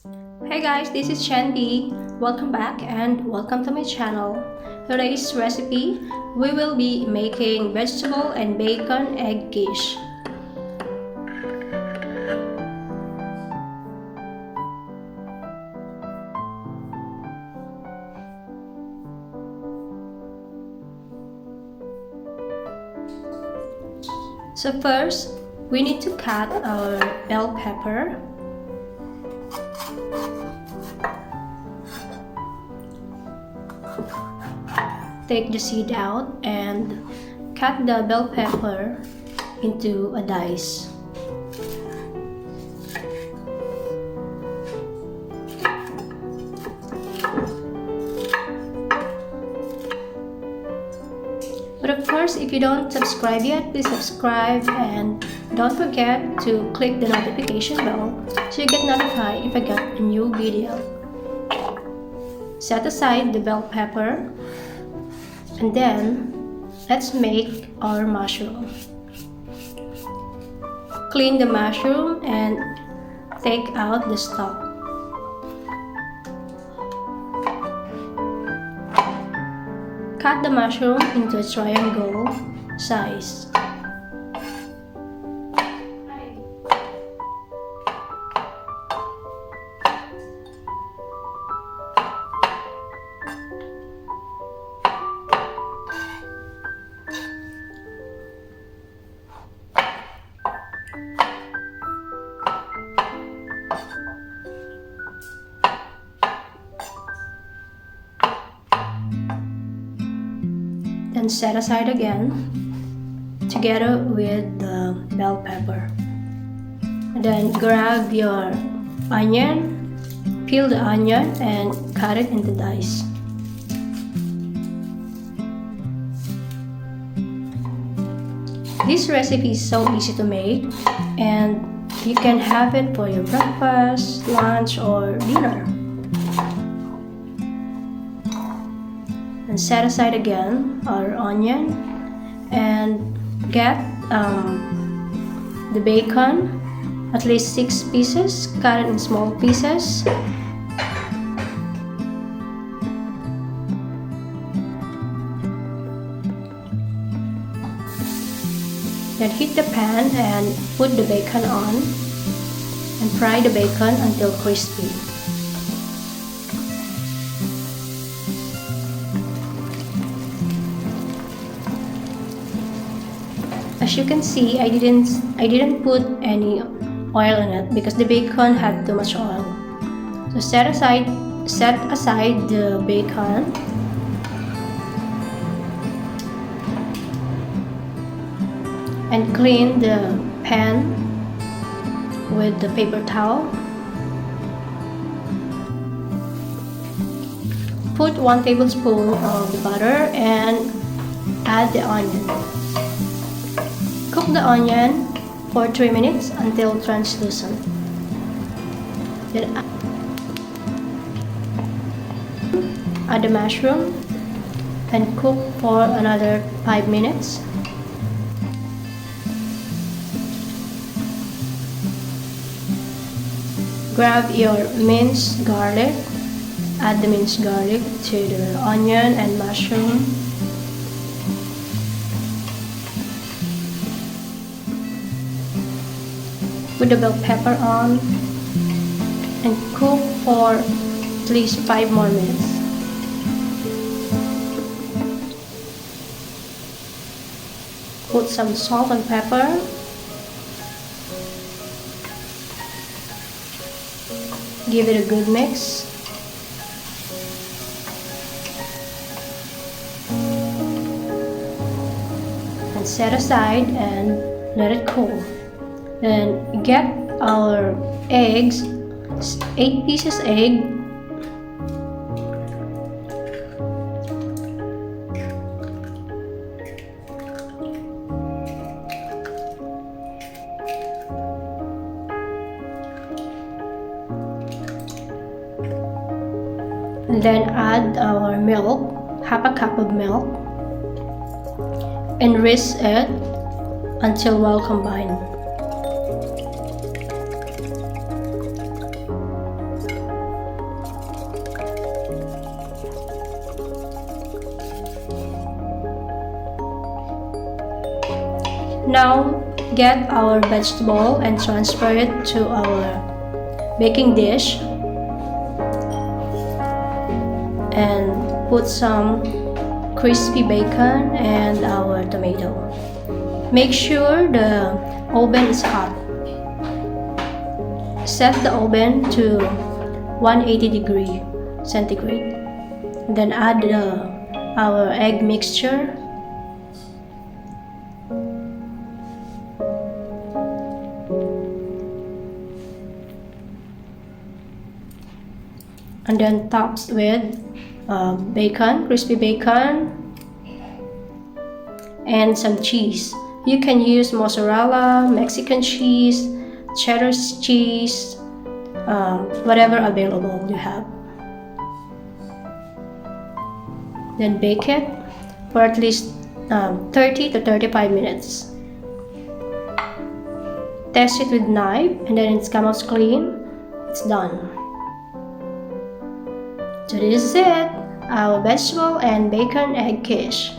Hey guys, this is Jjen B. Welcome back and welcome to my channel. Today's recipe, we will be making vegetable and bacon egg quiche. So first, we need to cut our bell pepper. Take the seed out and cut the bell pepper into a dice. But of course, if you don't subscribe yet, please subscribe and don't forget to click the notification bell so you get notified if I get a new video. Set aside the bell pepper. And then, let's make our mushroom. Clean the mushroom and take out the stalk. Cut the mushroom into a triangle size. Then set aside again together with the bell pepper. And then grab your onion, peel the onion and cut it into dice. This recipe is so easy to make and you can have it for your breakfast, lunch or dinner. And set aside again our onion and get the bacon, at least 6 pieces, cut it in small pieces. Then heat the pan and put the bacon on and fry the bacon until crispy. As you can see, I didn't put any oil in it because the bacon had too much oil. So set aside the bacon. And clean the pan with the paper towel. Put 1 tablespoon of the butter and add the onion. Cook the onion for 3 minutes until translucent. Then add the mushroom and cook for another 5 minutes. Grab your minced garlic. Add the minced garlic to the onion and mushroom. Put the bell pepper on and cook for at least 5 more minutes. Put some salt and pepper. Give it a good mix. And set aside and let it cool. Then get our eggs, 8 pieces egg. And then add our milk, half a cup of milk, and whisk it until well combined. Now get our vegetable and transfer it to our baking dish and put some crispy bacon and our tomato. Make sure the oven is hot. Set the oven to 180 centigrade. Then add our egg mixture. And then tops with bacon, crispy bacon, and some cheese. You can use mozzarella, Mexican cheese, cheddar cheese, whatever available you have. Then bake it for at least 30 to 35 minutes. Test it with knife, and then it comes out clean. It's done. So this is it, our vegetable and bacon egg quiche.